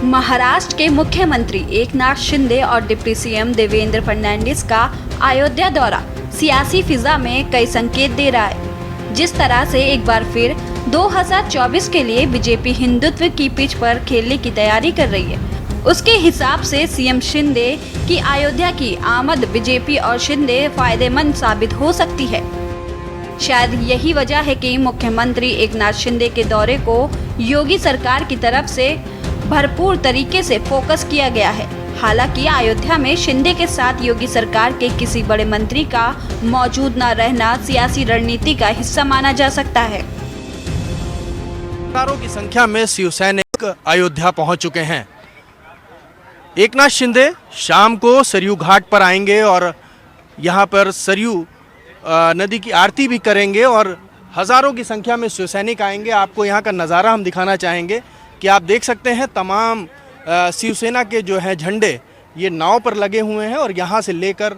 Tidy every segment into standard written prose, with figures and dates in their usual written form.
महाराष्ट्र के मुख्यमंत्री एकनाथ शिंदे और डिप्टी सीएम देवेंद्र फडणवीस का अयोध्या दौरा सियासी फिजा में कई संकेत दे रहा है। जिस तरह से एक बार फिर 2024 के लिए बीजेपी हिंदुत्व की पिच पर खेलने की तैयारी कर रही है, उसके हिसाब से सीएम शिंदे की अयोध्या की आमद बीजेपी और शिंदे फायदेमंद साबित हो सकती है। शायद यही वजह है कि मुख्यमंत्री एकनाथ शिंदे के दौरे को योगी सरकार की तरफ से भरपूर तरीके से फोकस किया गया है। हालांकि अयोध्या में शिंदे के साथ योगी सरकार के किसी बड़े मंत्री का मौजूद न रहना सियासी रणनीति का हिस्सा माना जा सकता है। हजारों की संख्या में शिवसैनिक अयोध्या पहुंच चुके हैं। एकनाथ शिंदे शाम को सरयू घाट पर आएंगे और यहां पर सरयू नदी की आरती भी करेंगे और हजारों की संख्या में शिवसैनिक आएंगे। आपको यहां का नज़ारा हम दिखाना चाहेंगे कि आप देख सकते हैं तमाम शिवसेना के जो हैं झंडे ये नाव पर लगे हुए हैं और यहाँ से लेकर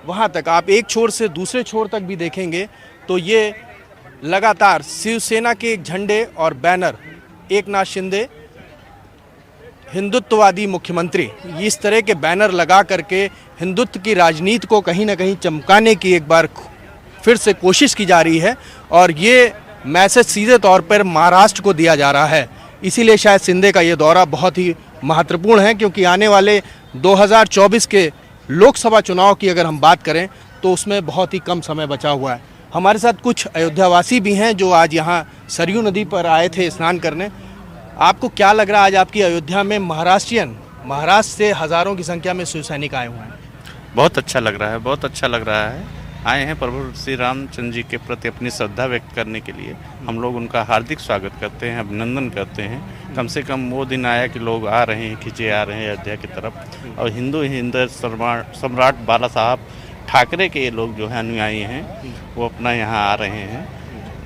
वहाँ तक आप एक छोर से दूसरे छोर तक भी देखेंगे तो ये लगातार शिवसेना के झंडे और बैनर, एकनाथ शिंदे हिंदुत्ववादी मुख्यमंत्री, इस तरह के बैनर लगा करके हिंदुत्व की राजनीति को कहीं ना कहीं चमकाने की एक बार फिर से कोशिश की जा रही है और ये मैसेज सीधे तौर पर महाराष्ट्र को दिया जा रहा है। इसीलिए शायद शिंदे का ये दौरा बहुत ही महत्वपूर्ण है, क्योंकि आने वाले 2024 के लोकसभा चुनाव की अगर हम बात करें तो उसमें बहुत ही कम समय बचा हुआ है। हमारे साथ कुछ अयोध्यावासी भी हैं जो आज यहाँ सरयू नदी पर आए थे स्नान करने। आपको क्या लग रहा है, आज आपकी अयोध्या में महाराष्ट्र से हज़ारों की संख्या में शिवसैनिक आए हुए हैं? बहुत अच्छा लग रहा है, बहुत अच्छा लग रहा है। आए हैं प्रभु श्री रामचंद्र जी के प्रति अपनी श्रद्धा व्यक्त करने के लिए। हम लोग उनका हार्दिक स्वागत करते हैं, अभिनंदन करते हैं। कम से कम वो दिन आया कि लोग आ रहे हैं, खींचे आ रहे हैं अयोध्या की तरफ और हिंदू सम्राट बाला साहब ठाकरे के लोग जो हैं अनुयायी हैं वो अपना यहाँ आ रहे हैं।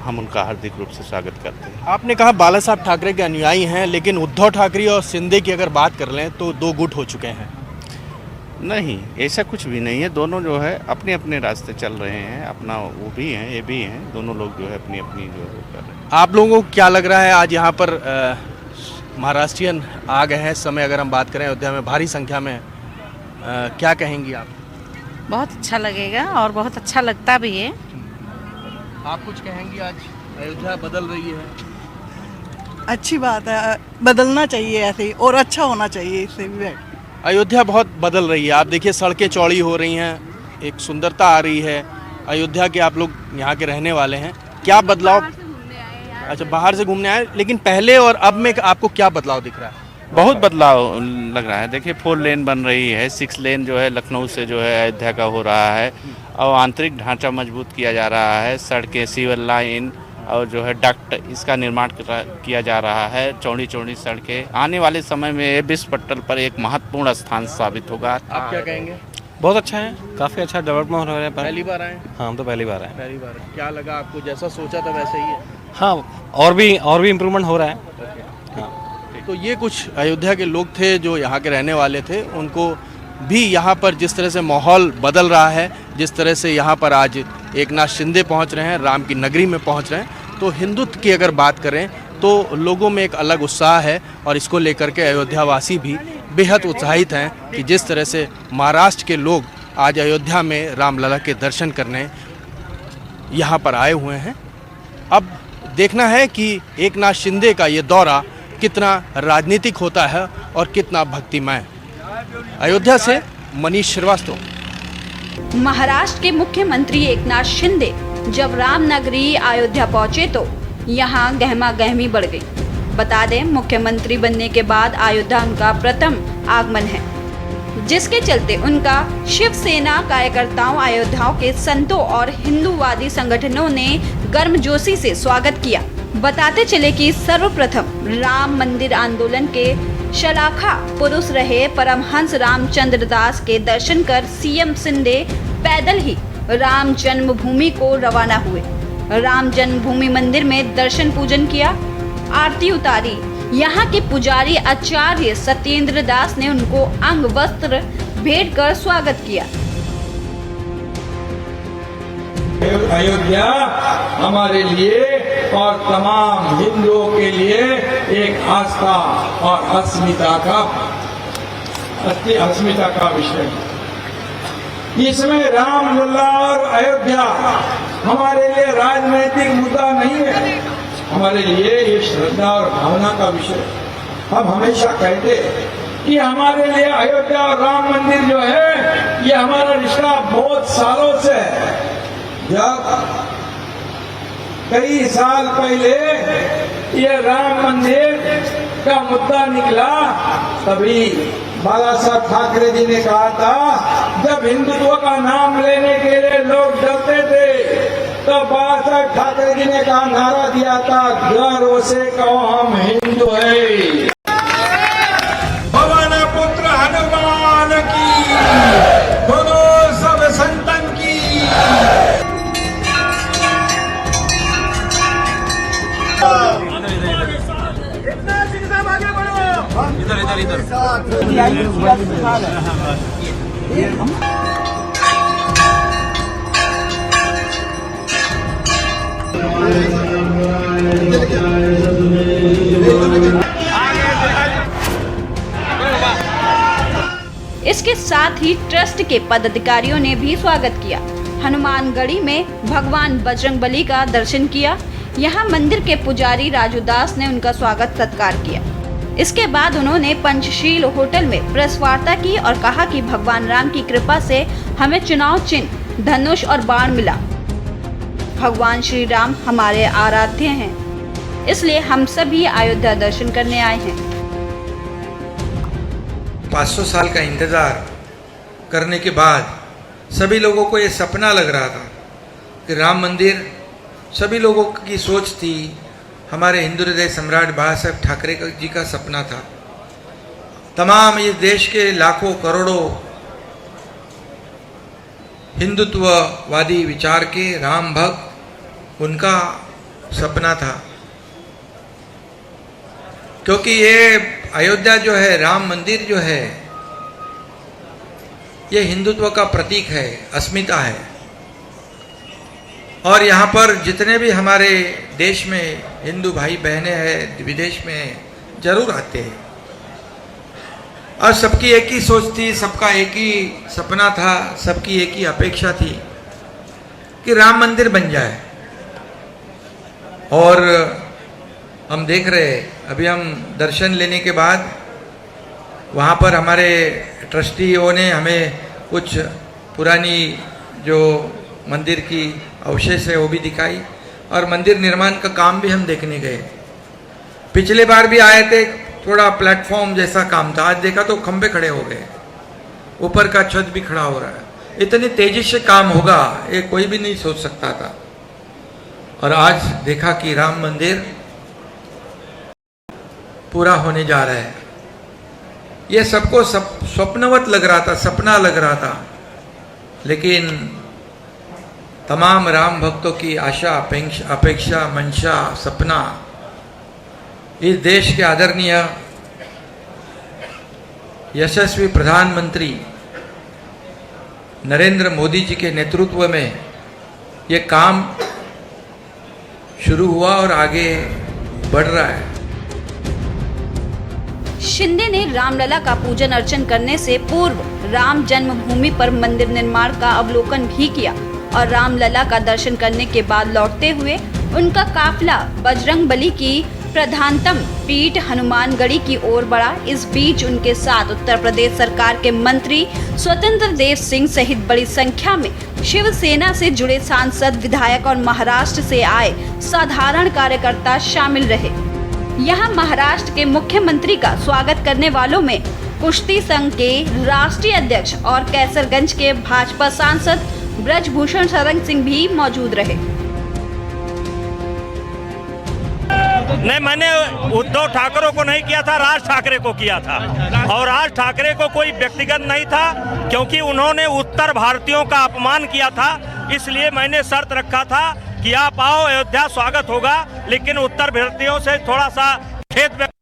हम उनका हार्दिक रूप से स्वागत करते हैं। आपने कहा बाला साहब ठाकरे के अनुयायी हैं, लेकिन उद्धव ठाकरे और शिंदे की अगर बात कर लें तो दो गुट हो चुके हैं। नहीं, ऐसा कुछ भी नहीं है। दोनों जो है अपने अपने रास्ते चल रहे हैं, अपना वो भी हैं ये भी हैं, दोनों लोग जो है अपनी अपनी जो कर रहे हैं। आप लोगों को क्या लग रहा है, आज यहाँ पर महाराष्ट्रियन आ गए हैं इस समय, अगर हम बात करें अयोध्या में भारी संख्या में, क्या कहेंगी आप? बहुत अच्छा लगेगा और बहुत अच्छा लगता भी है। आप कुछ कहेंगी? आज अयोध्या बदल रही है, अच्छी बात है, बदलना चाहिए ऐसे ही और अच्छा होना चाहिए इससे भी। अयोध्या बहुत बदल रही है। आप देखिए सड़कें चौड़ी हो रही हैं, एक सुंदरता आ रही है अयोध्या के। आप लोग यहाँ के रहने वाले हैं, क्या बदलाव? अच्छा, बाहर से घूमने आए, लेकिन पहले और अब में आपको क्या बदलाव दिख रहा है? बहुत बदलाव लग रहा है। देखिए 4 लेन बन रही है, 6 लेन जो है लखनऊ से जो है अयोध्या का हो रहा है और आंतरिक ढांचा मजबूत किया जा रहा है। सड़कें, सीवर लाइन और जो है डक्ट, इसका निर्माण किया जा रहा है। चौड़ी चौड़ी सड़कें आने वाले समय में विश्व पटल पर एक महत्वपूर्ण स्थान साबित होगा। आप क्या कहेंगे? बहुत अच्छा है, काफ़ी अच्छा डेवलपमेंट हो रहा है। पहली बार आए? हाँ, हम तो पहली बार आए। पहली बार। क्या लगा आपको? जैसा सोचा था वैसे ही है? हाँ, और भी इम्प्रूवमेंट हो रहा है। हाँ। तो ये कुछ अयोध्या के लोग थे जो यहाँ के रहने वाले थे, उनको भी यहाँ पर जिस तरह से माहौल बदल रहा है, जिस तरह से यहाँ पर आज एकनाथ शिंदे पहुँच रहे हैं, राम की नगरी में पहुँच रहे हैं, तो हिंदुत्व की अगर बात करें तो लोगों में एक अलग उत्साह है और इसको लेकर के अयोध्यावासी भी बेहद उत्साहित हैं कि जिस तरह से महाराष्ट्र के लोग आज अयोध्या में रामलला के दर्शन करने यहाँ पर आए हुए हैं। अब देखना है कि एकनाथ शिंदे का ये दौरा कितना राजनीतिक होता है और कितना भक्तिमय। अयोध्या से मनीष श्रीवास्तव। महाराष्ट्र के मुख्यमंत्री एकनाथ शिंदे जब रामनगरी अयोध्या पहुंचे तो यहाँ गहमा गहमी बढ़ गई। बता दें, मुख्यमंत्री बनने के बाद अयोध्या उनका प्रथम आगमन है, जिसके चलते उनका शिवसेना कार्यकर्ताओं, अयोध्या के संतों और हिंदूवादी संगठनों ने गर्मजोशी से स्वागत किया। बताते चले कि सर्वप्रथम राम मंदिर आंदोलन के शलाखा पुरुष रहे परमहंस रामचंद्र दास के दर्शन कर सीएम शिंदे पैदल ही राम जन्मभूमि को रवाना हुए। राम जन्मभूमि मंदिर में दर्शन पूजन किया, आरती उतारी। यहाँ के पुजारी आचार्य सत्येंद्र दास ने उनको अंग वस्त्र भेंट कर स्वागत किया। अयोध्या हमारे लिए और तमाम हिंदुओं के लिए एक आस्था और अस्मिता का विषय है। इसमें रामलला और अयोध्या हमारे लिए राजनैतिक मुद्दा नहीं है, हमारे लिए ये श्रद्धा और भावना का विषय है। हम हमेशा कहते कि हमारे लिए अयोध्या और राम मंदिर जो है ये हमारा रिश्ता बहुत सालों से है। जब कई साल पहले ये राम मंदिर का मुद्दा निकला तभी बाला साहब ठाकरे जी ने कहा था, जब हिंदुत्व का नाम लेने के लिए लोग डरते थे तो बाला साहब ठाकरे जी ने कहा, नारा दिया था, गर्व से कहो हम हिंदू हैं। भवन पुत्र हनुमान की, बोलो सब संतन की। इसके साथ ही ट्रस्ट के पदाधिकारियों ने भी स्वागत किया। हनुमानगढ़ी में भगवान बजरंगबली का दर्शन किया। यहाँ मंदिर के पुजारी राजू दास ने उनका स्वागत सत्कार किया। इसके बाद उन्होंने पंचशील होटल में प्रेस वार्ता की और कहा कि भगवान राम की कृपा से हमें चुनाव चिन्ह धनुष और बाण मिला। भगवान श्री राम हमारे आराध्य हैं, इसलिए हम सभी अयोध्या दर्शन करने आए हैं। 500 साल का इंतजार करने के बाद सभी लोगों को ये सपना लग रहा था कि राम मंदिर, सभी लोगों की सोच थी, हमारे हिंदू हृदय सम्राट बाला साहब ठाकरे जी का सपना था। तमाम इस देश के लाखों करोड़ों हिंदुत्ववादी विचार के राम भक्त, उनका सपना था। क्योंकि ये अयोध्या जो है, राम मंदिर जो है, ये हिंदुत्व का प्रतीक है, अस्मिता है। और यहाँ पर जितने भी हमारे देश में हिंदू भाई बहनें हैं, विदेश में जरूर आते हैं। और सबकी एक ही सोच थी, सबका एक ही सपना था, सबकी एक ही अपेक्षा थी कि राम मंदिर बन जाए। और हम देख रहे, अभी हम दर्शन लेने के बाद वहाँ पर हमारे ट्रस्टियों ने हमें कुछ पुरानी जो मंदिर की अवशेष है वो भी दिखाई, और मंदिर निर्माण का काम भी हम देखने गए। पिछले बार भी आए थे, थोड़ा प्लेटफॉर्म जैसा काम था, आज देखा तो खंबे खड़े हो गए, ऊपर का छत भी खड़ा हो रहा है। इतनी तेजी से काम होगा ये कोई भी नहीं सोच सकता था। और आज देखा कि राम मंदिर पूरा होने जा रहा है। ये सबको स्वप्नवत लग रहा था, सपना लग रहा था, लेकिन तमाम राम भक्तों की आशा, अपेक्षा, मंशा, सपना इस देश के आदरणीय यशस्वी प्रधानमंत्री नरेंद्र मोदी जी के नेतृत्व में ये काम शुरू हुआ और आगे बढ़ रहा है। शिंदे ने रामलला का पूजन अर्चन करने से पूर्व राम जन्मभूमि पर मंदिर निर्माण का अवलोकन भी किया और रामलला का दर्शन करने के बाद लौटते हुए उनका काफिला बजरंगबली की प्रधानतम पीठ हनुमानगढ़ी की ओर बढ़ा। इस बीच उनके साथ उत्तर प्रदेश सरकार के मंत्री स्वतंत्र देव सिंह सहित बड़ी संख्या में शिवसेना से जुड़े सांसद, विधायक और महाराष्ट्र से आए साधारण कार्यकर्ता शामिल रहे। यहाँ महाराष्ट्र के मुख्यमंत्री का स्वागत करने वालों में कुश्ती संघ के राष्ट्रीय अध्यक्ष और कैसरगंज के भाजपा सांसद ब्रजभूषण शरण सिंह भी मौजूद रहे। नहीं, मैंने उद्धव ठाकरे को नहीं किया था, राज ठाकरे को किया था। और राज ठाकरे को कोई व्यक्तिगत नहीं था, क्योंकि उन्होंने उत्तर भारतीयों का अपमान किया था। इसलिए मैंने शर्त रखा था कि आप आओ, अयोध्या स्वागत होगा, लेकिन उत्तर भारतीयों से थोड़ा सा खेद व्यक्त।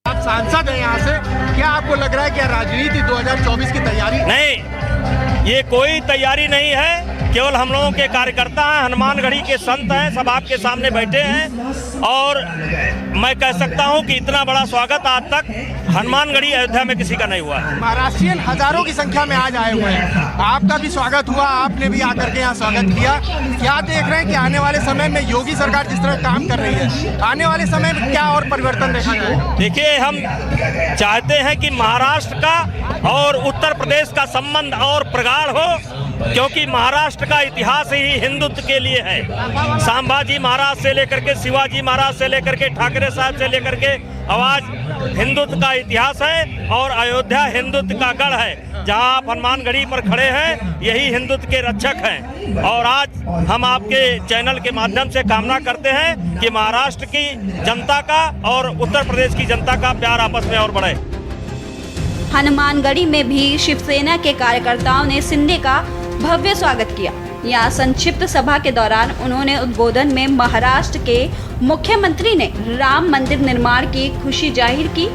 आप सांसद हैं यहाँ से, क्या आपको लग रहा है कि राजनीति 2024 की तैयारी? नहीं, ये कोई तैयारी नहीं है, केवल हम लोगों के कार्यकर्ता हैं, हनुमानगढ़ी के संत हैं, सब आपके सामने बैठे हैं। और मैं कह सकता हूं कि इतना बड़ा स्वागत आज तक हनुमानगढ़ी अयोध्या में किसी का नहीं हुआ है। महाराष्ट्रियन हजारों की संख्या में आज आए हुए हैं, आपका भी स्वागत हुआ, आपने भी आकर के यहाँ स्वागत किया। क्या देख रहे हैं कि आने वाले समय में योगी सरकार जिस तरह काम कर रही है, आने वाले समय में क्या और परिवर्तन देखा जाएगा? देखिए, हम चाहते हैं कि महाराष्ट्र का और उत्तर प्रदेश का संबंध और प्रगाढ़ हो, क्योंकि महाराष्ट्र का इतिहास ही हिंदुत्व के लिए है। संभाजी महाराज से लेकर के शिवाजी महाराज से लेकर के ठाकरे साहब से लेकर के आज हिंदुत्व का इतिहास है। और अयोध्या हिंदुत्व का गढ़ है, जहां आप हनुमानगढ़ी पर खड़े हैं, यही हिंदुत्व के रक्षक हैं। और आज हम आपके चैनल के माध्यम से कामना करते हैं कि महाराष्ट्र की जनता का और उत्तर प्रदेश की जनता का प्यार आपस में और बढ़े। हनुमानगढ़ी में भी शिवसेना के कार्यकर्ताओं ने शिंदे का भव्य स्वागत किया। यहाँ संक्षिप्त सभा के दौरान उन्होंने उद्बोधन में महाराष्ट्र के मुख्यमंत्री ने राम मंदिर निर्माण की खुशी जाहिर की।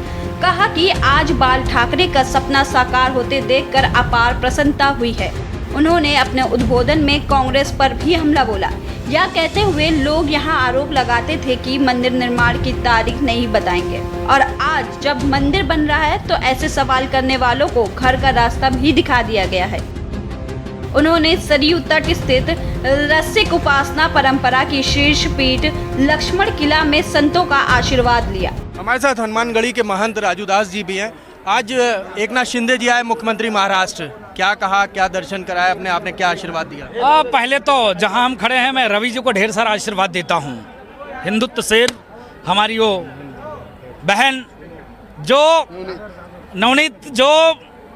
कहा कि आज बाल ठाकरे का सपना साकार होते देखकर अपार प्रसन्नता हुई है। उन्होंने अपने उद्बोधन में कांग्रेस पर भी हमला बोला। यह कहते हुए लोग यहाँ आरोप लगाते थे कि मंदिर निर्माण की तारीख नहीं बताएंगे, और आज जब मंदिर बन रहा है तो ऐसे सवाल करने वालों को घर का रास्ता भी दिखा दिया गया है। उन्होंने सरयू तट स्थित रसिक उपासना परंपरा की शीर्ष पीठ लक्ष्मण किला में संतों का आशीर्वाद लिया। हमारे साथ हनुमानगढ़ी के महंत राजू दास जी भी हैं। आज एकनाथ शिंदे जी आए, मुख्यमंत्री महाराष्ट्र, क्या कहा, क्या दर्शन कराया अपने, आपने क्या आशीर्वाद दिया? पहले तो जहां हम खड़े हैं, मैं रवि जी को ढेर सारा आशीर्वाद देता हूं। हिंदुत्व शेर हमारी वो बहन जो नवनीत, जो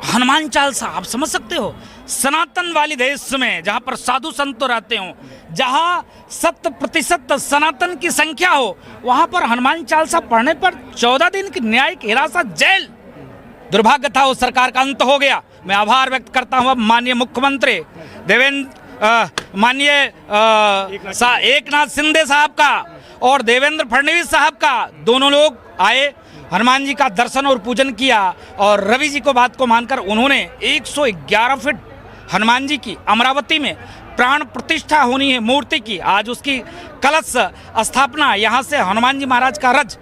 हनुमान चालीसा, आप समझ सकते हो, सनातन वाली देश में जहाँ पर साधु संत रहते हो, जहाँ 100% सनातन की संख्या हो, वहाँ पर हनुमान चालीसा पढ़ने पर 14 दिन की न्यायिक हिरासत, जेल। दुर्भाग्य था, उस सरकार का अंत हो गया। मैं आभार व्यक्त करता हूँ अब माननीय मुख्यमंत्री माननीय एकनाथ शिंदे साहब का और देवेंद्र फडणवीस साहब का। दोनों लोग आए, हनुमान जी का दर्शन और पूजन किया, और रवि जी को बात को मानकर उन्होंने 111 फीट हनुमान जी की अमरावती में प्राण प्रतिष्ठा होनी है मूर्ति की। आज उसकी कलश स्थापना, यहाँ से हनुमान जी महाराज का रज,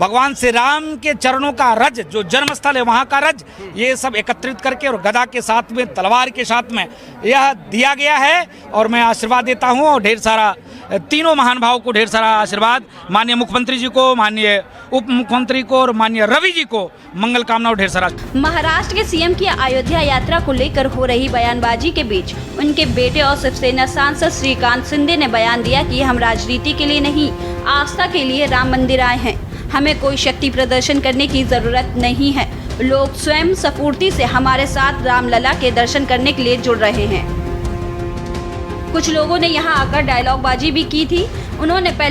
भगवान श्री राम के चरणों का रज, जो जन्मस्थल है वहाँ का रज, ये सब एकत्रित करके और गदा के साथ में, तलवार के साथ में यह दिया गया है। और मैं आशीर्वाद देता हूँ, और ढेर सारा तीनों महान भाव को ढेर सारा आशीर्वाद, माननीय मुख्यमंत्री जी को, माननीय उप मुख्यमंत्री को और माननीय रवि जी को मंगल कामना और ढेर सारा। महाराष्ट्र के सीएम की अयोध्या यात्रा को लेकर हो रही बयानबाजी के बीच उनके बेटे और शिवसेना सांसद श्रीकांत शिंदे ने बयान दिया कि हम राजनीति के लिए नहीं, आस्था के लिए राम मंदिर आए हैं। हमें कोई शक्ति प्रदर्शन करने की जरूरत नहीं है। लोग स्वयं स्फूर्ति से हमारे साथ रामलला के दर्शन करने के लिए जुड़ रहे हैं। कुछ लोगों ने यहां आकर डायलॉग बाजी भी की थी। उन्होंने पहले